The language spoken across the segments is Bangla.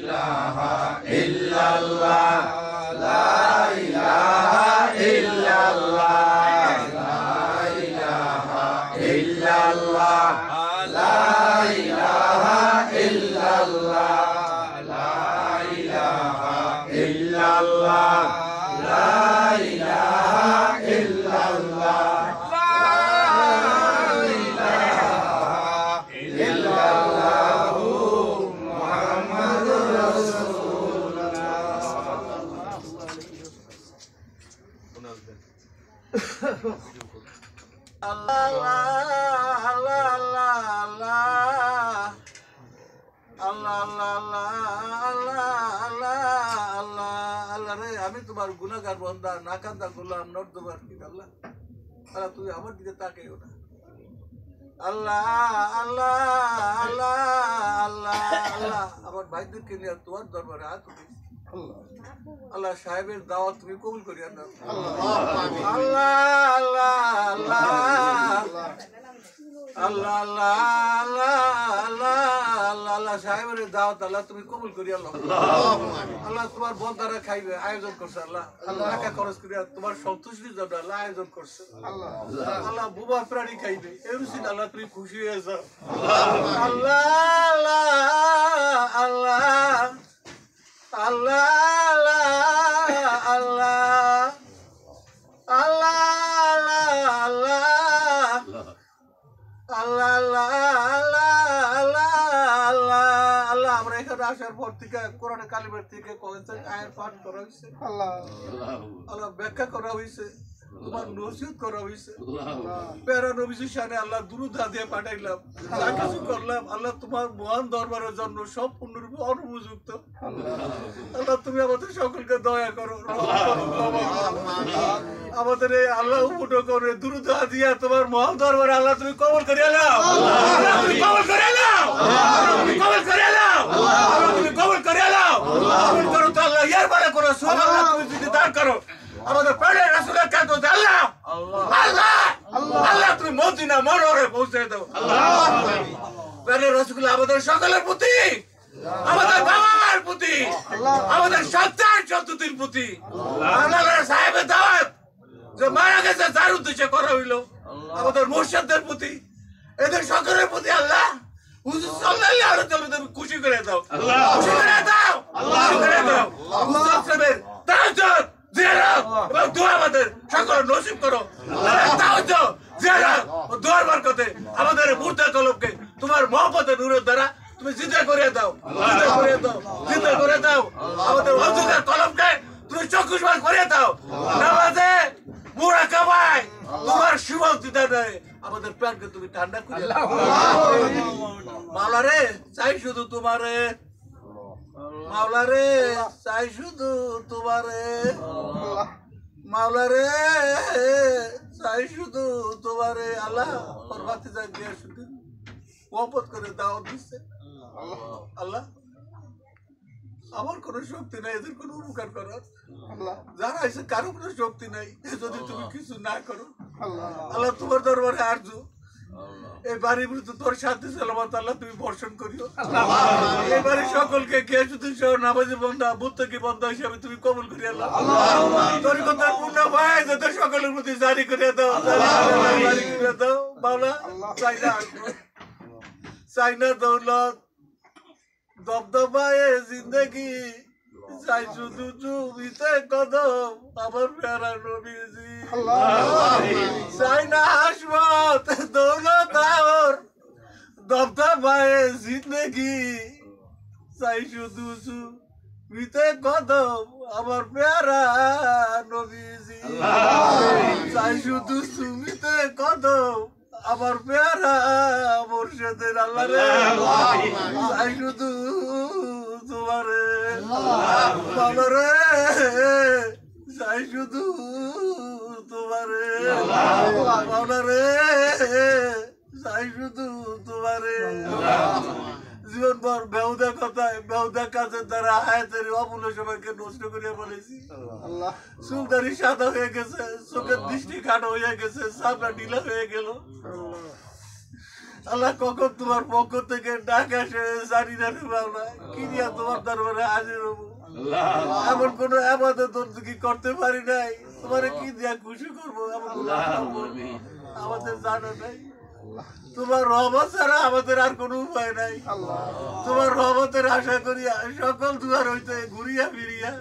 ইলাহা ইল্লাল্লাহ লা ইলাহা ইল্লাল্লাহ লা ইলাহা ইল্লাল্লাহ লা ইলাহা ইল্লাল্লাহ লা ইলাহা ইল্লাল্লাহ লা ইলাহা ইল্লাল্লাহ আমি তোমার গুনাহগার বান্দা নাকান্দা গোলাম নর্দমার কি আল্লাহ আল্লাহ তুমি আমার দিকে তাকাইও না আল্লাহ আল্লাহ আল্লাহ আল্লাহ আল্লাহ আমার ভাইদেরকে নিয়ে তোমার দরবারে হাত উঠেছি আল্লাহ সাহেবের দাওয়াত তুমি কবুল করিয়া দাও আল্লাহ আল্লাহ আল্লাহ আল্লাহ আল্লাহ আল্লাহ আল্লাহ আল্লাহ সাহেবের দাওয়াত আল্লাহ তুমি কবুল করিয়া দাও আল্লাহ তোমার বন্দারা খাইবে আয়োজন করছে আল্লাহ টাকা খরচ করিয়া তোমার সন্তুষ্টির জন্য আল্লাহ আয়োজন করছে আল্লাহ বুবা প্রাণী খাইবে এরুসিন আল্লাহ তুমি খুশি হয়ে যাও আল্লাহ আল্লাহ আল্লাহ আল্লাহ আল্লাহ আল্লাহ আল্লাহ আল্লাহ আল্লাহ আল্লাহ আল্লাহ আমরা এখানে আসার পর থেকে কোরআনে কালিমার থেকে আয়াত পাঠ করা হয়েছে আল্লাহ আল্লাহ ব্যাখ্যা করা হয়েছে তোমার নসিহত করা হয়েছে প্যারা নবীজির শানে আল্লাহ দুরূদ দিয়ে পাঠাইলাম যা কিছু করলাম আল্লাহ তোমার মহান দরবারের জন্য সব পূর্ণরূপে অনুপযুক্ত আল্লাহ তুমি আমাদের সকলকে দয়া করো আমাদের এই আল্লাহ উপটো করে দুরূদ দিয়া তোমার মহান দরবারে আল্লাহ তুমি কবুল করিয়া নাও তুমি কবুল করিয়া নাও তুমি কবুল করিয়া নাও তুমি কবুল করিয়া নাও কবুল করো তো আল্লাহ ইয়ার বারে করো সুবহানাল্লাহ তুমি যদি দান করো আমাদের প্রাণের রাসূলের কাছে আল্লাহ আল্লাহ আল্লাহ তুমি মদিনা মনোরে পৌঁছে দাও প্রাণের রাসূল আমাদের সকলের প্রতি আমাদের বাবার প্রতি আমাদের সন্তান সন্ততির প্রতি আল্লাহ সাহেবের দাওয়াত যে মারা গেছে যার উদ্দেশ্যে করা হইলো আমাদের মুর্শিদদের প্রতি এদের সকলের প্রতি আল্লাহ হুজুর সাল্লাল্লাহু আলাইহি ওয়াসাল্লাম খুশি করে দাও খুশি করে দাও খুশি করে দাও হুজুর সাহেবের তাওয়াজ্জুদ জিয়ারত এবং দোয়া আমাদের সকল নসিব করো তাওয়াজ্জুদ জিয়ারত ও দোয়ার বরকতে আমাদের মুর্দা কলবকে তোমার মহব্বতের নূরের দ্বারা তুমি জিন্দা করে দাও জিন্দা করে দাও জিন্দা করে দাও আমাদের অন্ধকার কলবকে তুমি চক্ষুষ্মান করে দাও নামাজে মুরাকাবায় তোমার শিবল দিদা দেয় আমাদের প্রাণকে তুমি ঠান্ডা করে দাও মাওলা রে চাই শুধু তোমারে মাওলা রে চাই শুধু তোমারে মাওলা রে চাই শুধু তোমারে আল্লাহ ওর ভাতিজা গিয়ে শুধু মহব্বত করে দাওয়াত দিচ্ছে আল্লাহ আমার কোনো শক্তি নাই এদের কোনো উপকার করার যারা এসে কারো কোনো শক্তি নাই যদি তুমি কিছু না করো আল্লাহ তোমার দরবারে আরজু এই বাড়ির মধ্যে তোর শান্তি সালামত আল্লাহ তুমি বর্ষণ করিও এই বাড়ির সকলকে গিয়াসুদ্দিন সহ নামাজি বন্ধা মুত্তাকি বন্ধা হিসাবে তুমি কবুল করিয়া আল্লাহ তোর কথা পূর্ণ ভাই যাতে সকলের প্রতি জারি করিয়া দাও জারি করিয়া দাও মাওলা চাই না দৌলত দবদবায়ে জিন্দগি চাই শুধু জমিতে কদম আমার প্যারা নবীজি চাই না হাসমত দৌলত আর দবদবায়ে জিন্দগি চাই শুধু জমিতে কদম আমার প্যারা নবীজি চাই শুধু জমিতে কদম আমার প্যারা মুর্শিদের আল্লাহ রে চাই শুধু তোমারে বাবা রে চাই শুধু তোমারে বাবা রে চাই শুধু তোমারে জীবনভর বেহুদা কথায় বেহুদা কাজের দ্বারা হায়াতের অমূল্য সময়কে নষ্ট করে বলেছি চুলদারি সাদা হয়ে গেছে চোখের দৃষ্টি কাটা হয়ে গেছে সামনা ঢিলা হয়ে গেল আল্লাহ কখন তোমার পক্ষ থেকে ডাক আসে জানি না রে মাওলা, কি দিয়া তোমার দরবারে হাজির হবো। এমন কোন আবাদত কি করতে পারি নাই, তোমারে কি দিয়া খুশি করবো আমাদের জানা নাই। তোমার রহমত ছাড়া আমাদের আর কোন উপায় নাই। তোমার রহমতের আশা করিয়া সকল দুয়ার হইতে ঘুরিয়া ফিরিয়া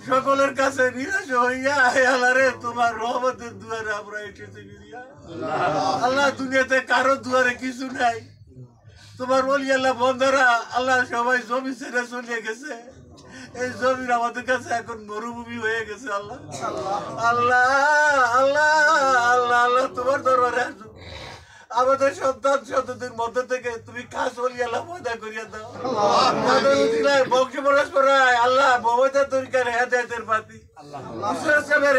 সকলের কাছে নিরাশ হইয়া আল্লাহরে তোমার রহমতের দুয়ারে আমরা এসেছি ফিরিয়া। আল্লাহ দুনিয়াতে কারো দুয়ারে কিছু নাই। তোমার বলি আল্লাহ বন্ধুরা আল্লাহ সবাই জমি ছেড়ে চলে গেছে। এই জমির আমাদের কাছে এখন মরুভূমি হয়ে গেছে। আল্লাহ আল্লাহ আল্লাহ আল্লাহ আল্লাহ তোমার দরবারে আসো। আমাদের সন্তান সন্ততির মধ্যে থেকে তুমি খাস বলি আল্লাহ পয়দা করিয়া দাও। বংশ প্রকাশ করায় আল্লাহ মমতা তরিকার হেদায়েতের বাতি,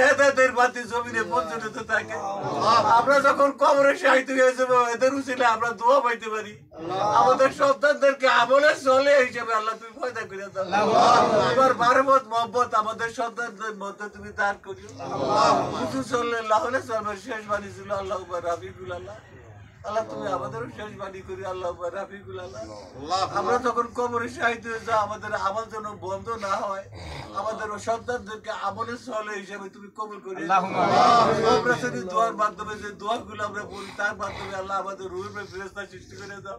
হেদায়েতের বাতি জমিনে প্রজ্বলিত থাকে। আমরা যখন কবরে শাহিদ হয়ে যাবো এদের উচিলে আমরা দোয়া পাইতে পারি। আমাদের সন্তানদেরকে আমলের চলে হিসেবে আল্লাহ তুমি পয়দা করিয়া দাও। তোমার বারমত মহব্বত আমাদের সন্তানদের মধ্যে তুমি দান করিও। কিছু চললে লাহলে চলবে শেষ বাণী ছিল আল্লাহ রাফিকুল আল্লাহ। আল্লাহ তুমি আমাদেরও শেষ বাণী করি আল্লাহ রাফিকুল আল্লাহ। আমরা যখন কবরে শাহিদ হয়ে যাও আমাদের আমল যেন বন্ধ না হয়। আমাদের সন্তানদেরকে আমলের চলে হিসেবে তুমি কবুল করি। দোয়ার মাধ্যমে যে দোয়াগুলো আমরা বলি তার মাধ্যমে আল্লাহ আমাদের রুহের ফেরেশতা সৃষ্টি করে দাও।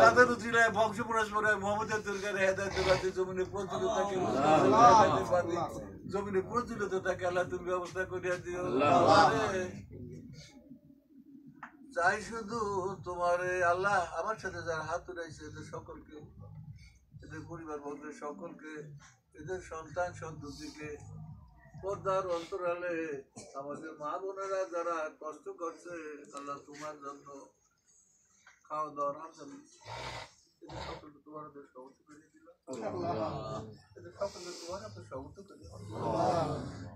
তাদের উচিলায় বংশ পরস্পরায় মোহাম্মদের দরকারে হেদায়েতের বাতি জমিনে প্রজ্বলিত থাকে, জমিনে প্রজ্বলিত থাকে। আল্লাহ তুমি ব্যবস্থা করিয়া দিও। চাই শুধু তোমারে আল্লাহ আমার সাথে যারা হাত উঠাইছে এদের সকলকে, এদের পরিবার বর্গ সকলকে, এদের সন্তান সন্ততিকে, পর্দার অন্তরালে আমাদের মা বোনেরা যারা কষ্ট করছে আল্লাহ তোমার জন্য খাওয়া দাওয়া রান্না এদের সকলকে তোমার হাতে সমস্ত করে দিলাম। এদের সকলকে তোমার হাতে সমস্ত করে দিলাম।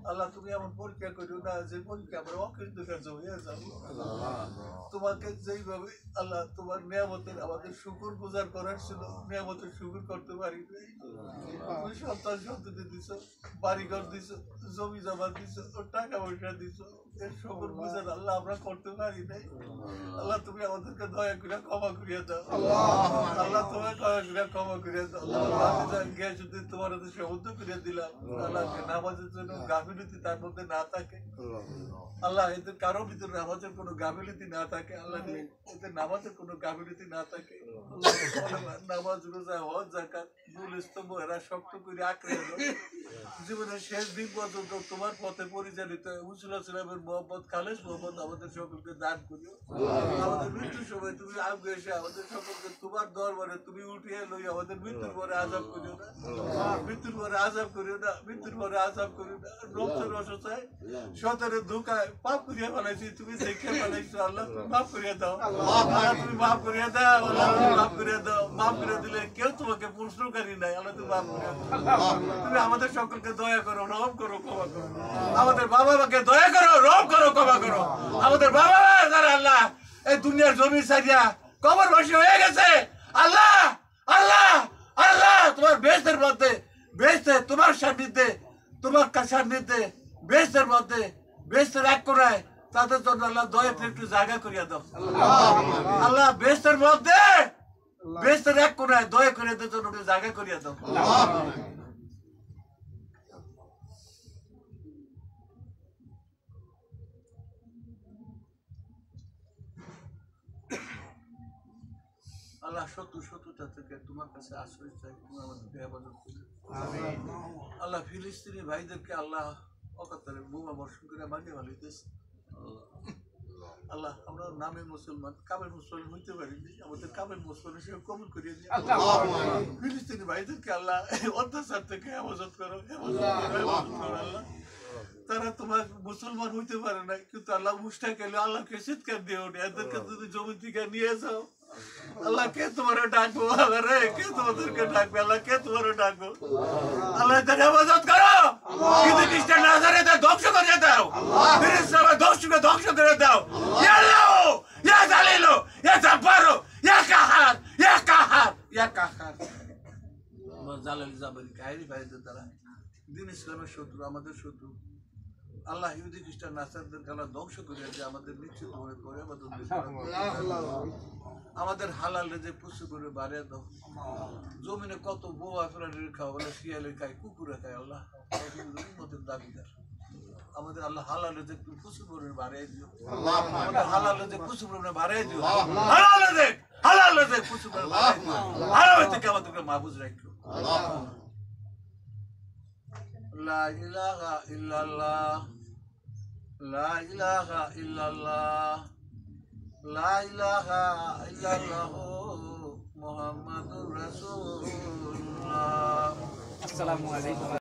আল্লাহ তুমি এমন পরীক্ষা করিও না যে পরীক্ষা আমরা অকৃত কাজ হয়ে যাবো। তোমাকে যেইভাবে আল্লাহ তোমার নিয়ামতের আমাদের শুকর গুজার করার ছিল, নিয়ামতের শুকর করতে পারি নাই। তুমি সন্তান সন্ততি দিছো, বাড়িঘর দিছো, জমি জমা দিছো, টাকা পয়সা দিছো, এর শুকর গুজার আল্লাহ আমরা করতে পারি নাই। আল্লাহ তুমি আমাদেরকে দয়া করে ক্ষমা করিয়া দাও। আল্লাহ তোমার দয়া করে ক্ষমা করিয়া দাও। গ্যাস যদি তোমার হাতে সমুদ্র করিয়া দিলাম আল্লাহ নামাজের জন্য গাফিলতি তার মধ্যে না থাকে। আল্লাহ এদের কারো ভিতরে নামাজের কোনো গাফিলতি না থাকে। আল্লাহ এদের নামাজের কোনো গাফিলতি না থাকে। নামাজ রোজা হজ যাকাত মূল স্তম্ভ এরা শক্ত করে আঁকড়ে জীবনের শেষ দিন পর্যন্ত তোমার পথে পরিচালিত উসুল্লাহ সালামের মোহাম্মদ খালেস মোহাম্মদ আমাদের সকলকে দান করিও। আমাদের মৃত্যুর সময় তুমি আগে এসে আমাদের সকলকে তোমার দরবারে তুমি উঠিয়ে লই আমাদের মৃত্যুর পরে আযাব করিও না, মৃত্যুর পরে আযাব করিও না, মৃত্যুর পরে আযাব করিও না। রক্তের অসুচায় সতের ধোকায় পাপ করিয়া ফেলাইছি, তুমি দেখে ফেলাইছো। আল্লাহ তুমি মাফ করিয়া দাও। আল্লাহ তুমি মাফ করিয়া দাও। আল্লাহ তুমি মাফ করিয়া দাও। মাফ করে দিলে কেউ তোমাকে প্রশ্নকারী নাই। আল্লাহ তুমি মাফ করিয়া দাও। তুমি আমাদের সকলকে দয়া করো, রহম করো, ক্ষমা করো। আমাদের বাবা মাকে দয়া করো, রহম করো, ক্ষমা করো। আমাদের বাবা মা যারা আল্লাহ এই দুনিয়ার জমি ছাড়িয়া কবরবাসী হয়ে গেছে আল্লাহ আল্লাহ আল্লাহ তোমার বেহেশতের মধ্যে, বেহেশতে তোমার সান্নিধ্যে, তোমার সান্নিধ্যে বেহেশতের মধ্যে, বেহেশতের এক কোণায় তাদের জন্য আল্লাহ দয়া একটু জায়গা করিয়া দাও। আল্লাহ বেহেশতের মধ্যে, বেহেশতের এক কোণায় দয়া করিয়া দেওয়ার জন্য একটু জায়গা করিয়া দাও। আল্লাহ শত্রুতা থেকে তোমার কাছে আশ্রয় চাই, তুমি আমাদেরকে হেফাজত করো। আল্লাহ ফিলিস্তিনি ভাইদেরকে আল্লাহ অকাতরে বোমা বর্ষণ করে মারিয়ে ফেলিতেছে। আল্লাহ আমরা নামে মুসলমান, কামের মুসলমান হইতে পারিনি, আমাদের কামের মুসলমান হিসেবে কবুল করিয়ে দিই। ফিলিস্তিনি ভাইদেরকে আল্লাহ অত্যাচার থেকে হেফাজত করো, হেফাজত করো আল্লাহ। তারা তোমার মুসলমান হইতে পারে না, কিন্তু আল্লাহ মুস্তাক এলো আল্লাহকে চিৎকার দিয়ে ওঠে, এদেরকে যদি জমি থেকে নিয়ে যাও আল্লাহ কে তোমার ডাকবো? আল্লাহ রে কে তোমাদেরকে ডাকবে? আল্লাহ কে তোমার ডাকবো? আল্লাহ এদের হেফাজত করো। কিন্তু খ্রিস্টান নাজারেতে ধ্বংস করে দাও, ধ্বংস করে দাও। ইয়া আল্লাহ, ইয়া জালিল, ইয়া জাব্বার, ইয়া কাহার, ইয়া কাহার, ইয়া কাহার। জালাল জাবারি কাহিনী ভাইদের দ্বারা দিন ইসলামের শত্রু, আমাদের শত্রু আল্লাহ ইহুদি খ্রিস্টান নাসারদেরকে আল্লাহ ধ্বংস করে যে আমাদের নিশ্চিত করে আমাদের হালাল রেজেক প্রচুর করে বাড়িয়ে দাও। জমিনে কত বোয়া প্রাণীর খাওয়া বলে শিয়ালের খায়, কুকুরে খায়, আল্লাহ উম্মতের দাবিদার আমাদের আল্লাহ হালাল রেজেক তুমি প্রচুর করে বাড়িয়ে দিও। আমাদের হালাল রেজেক প্রচুর করে বাড়িয়ে দিও। হালাল রেজেক প্রচুর করে বাড়িয়ে দিও। হারাম থেকে আমাদেরকে মাহফুজ রাখো। লা ইলাহা ইল্লাল্লাহ, লা ইলাহা ইল্লাল্লাহ, লা ইলাহা ইল্লাল্লাহ মুহাম্মাদুর রাসূলুল্লাহ। আসসালামু আলাইকুম।